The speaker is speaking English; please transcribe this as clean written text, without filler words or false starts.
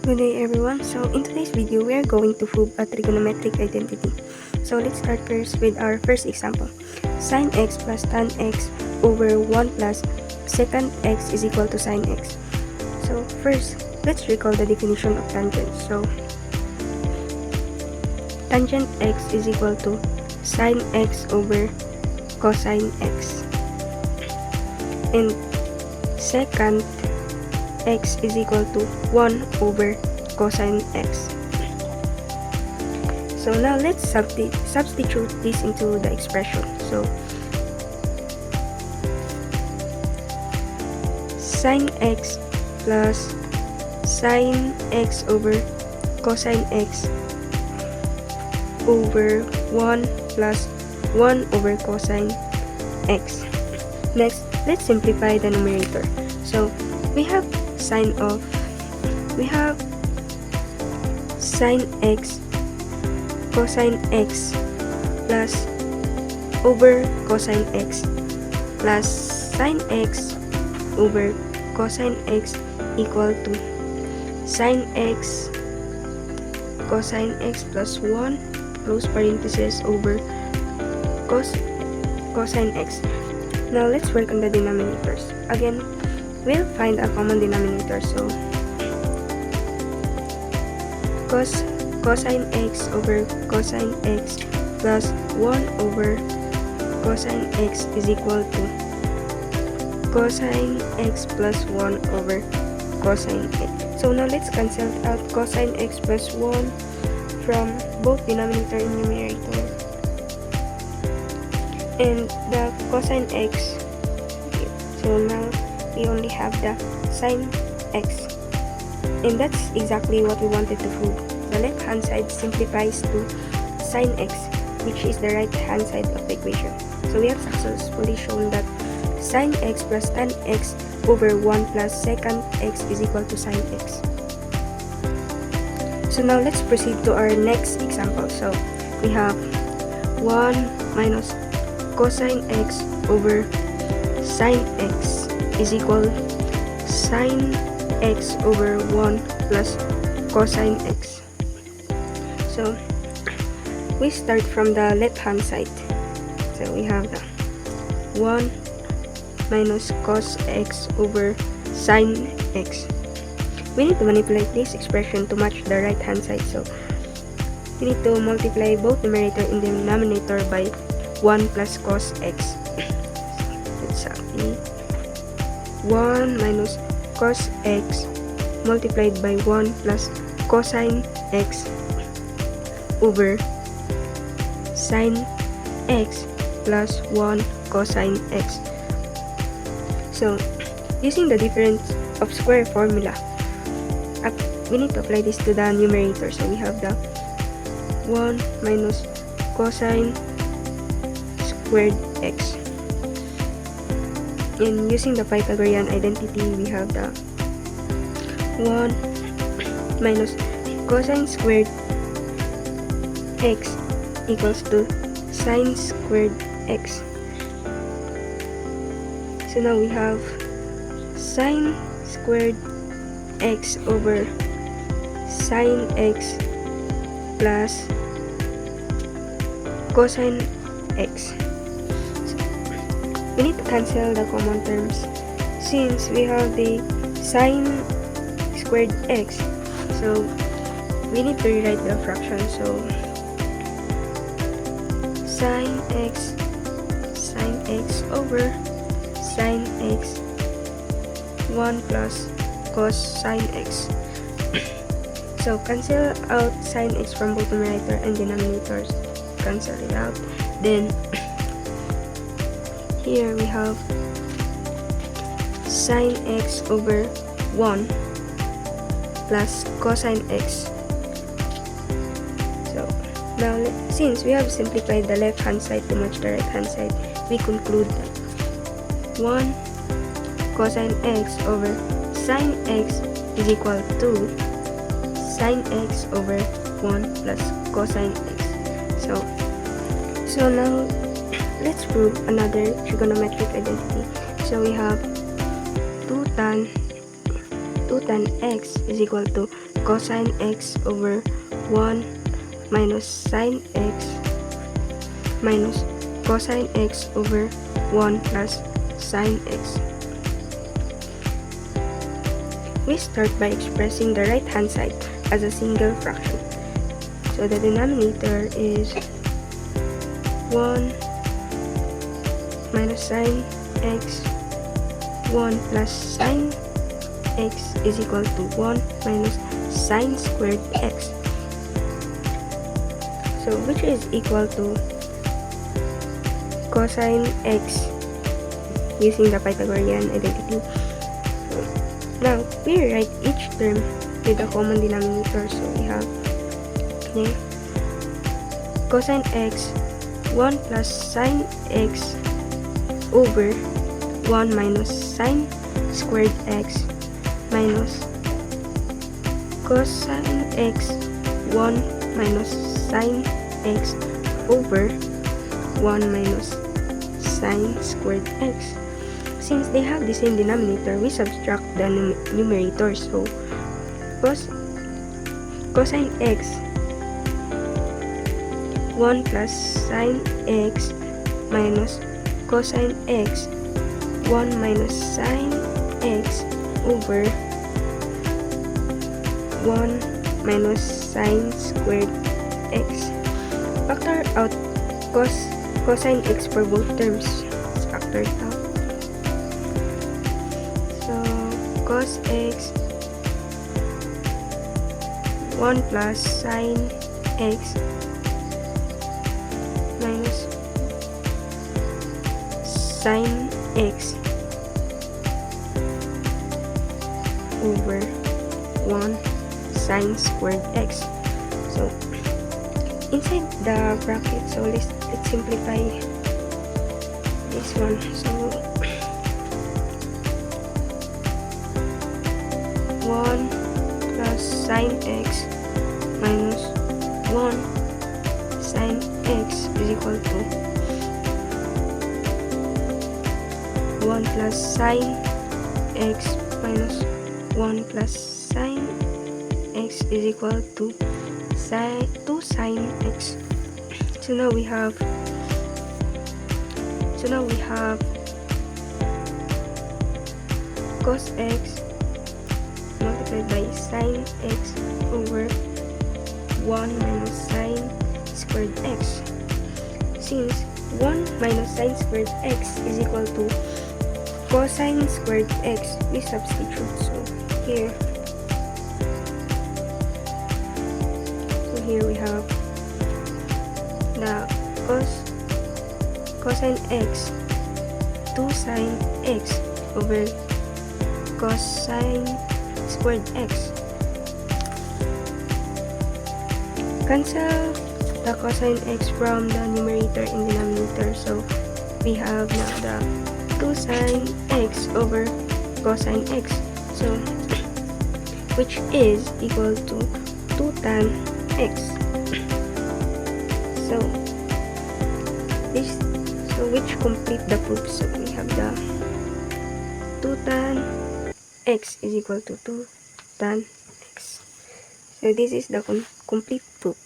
Good day everyone. So in today's video, we are going to prove a trigonometric identity. So let's start first with our first example. Sin x plus tan x over 1 plus secant x is equal to sin x. So first, let's recall the definition of tangent. So tangent x is equal to sin x over cosine x. And secant x is equal to 1 over cosine x. So now let's substitute this into the expression. So sin x plus sin x over cosine x over 1 plus 1 over cosine x. Next, let's simplify the numerator. So we have sin x cosine x plus over cosine x plus sin x over cosine x equal to sin x cosine x plus 1 close parenthesis over cosine x. Now let's work on the denominators. Again, we'll find a common denominator. So cosine x over cosine x plus 1 over cosine x is equal to cosine x plus 1 over cosine x. So now let's cancel out cosine x plus 1 from both denominator and numerator. And the cosine x. So now we only have the sin x. And that's exactly what we wanted to prove. The left hand side simplifies to sin x, which is the right hand side of the equation. So we have successfully shown that sin x plus tan x over 1 plus secant x is equal to sin x. So now let's proceed to our next example. So we have 1 minus cosine x over sin x is equal sin x over 1 plus cosine x. So we start from the left hand side. So we have the 1 minus cos x over sin x. We need to manipulate this expression to match the right hand side. So we need to multiply both numerator and denominator by 1 plus cos x. It's 1 minus cos x multiplied by 1 plus cosine x over sin x plus 1 cosine x. So using the difference of square formula, we need to apply this to the numerator. So we have the 1 minus cosine squared x. And using the Pythagorean identity, we have the 1 minus cosine squared x equals to sin squared x. So now we have sin squared x over sin x plus cosine x. We need to cancel the common terms since we have the sin squared x. So we need to rewrite the fraction. So sin x over sin x 1 plus cos sin x. So cancel out sin x from both numerator and denominators. Cancel it out. Then here we have sin x over 1 plus cosine x. So now since we have simplified the left hand side to match the right hand side, we conclude that 1 cosine x over sin x is equal to sin x over 1 plus cosine x. So now let's prove another trigonometric identity. So we have 2 tan x is equal to cosine x over 1 minus sine x minus cosine x over 1 plus sine x. We start by expressing the right-hand side as a single fraction. So the denominator is 1 minus sine x 1 plus sine x is equal to 1 minus sine squared x. So which is equal to cosine x using the Pythagorean identity. Now, we write each term with a common denominator. So we have cosine x 1 plus sine x over 1 minus sine squared x minus cosine x 1 minus sine x over 1 minus sine squared x. Since they have the same denominator, we subtract the numerator. So cosine x 1 plus sine x minus cosine x 1 minus sine x over 1 minus sine squared x. Factor out cosine x for both terms. Let's factor it out. So cos x 1 plus sine x minus sine x over 1 sine squared x. So inside the bracket, so let's simplify this one. So 1 plus sine x minus 1 sine x is equal to 1 plus sine x minus 1 plus sine x is equal to 2 sine x. So now we have cos x multiplied by sine x over 1 minus sine squared x. Since 1 minus sine squared x is equal to cosine squared x, we substitute. So here we have the cosine x 2 sine x over cosine squared x. Cancel the cosine x from the numerator and denominator. So we have now the 2 sine x over cosine x. So which is equal to 2 tan x. So which complete the proof. So we have the 2 tan x is equal to 2 tan x. So this is the complete proof.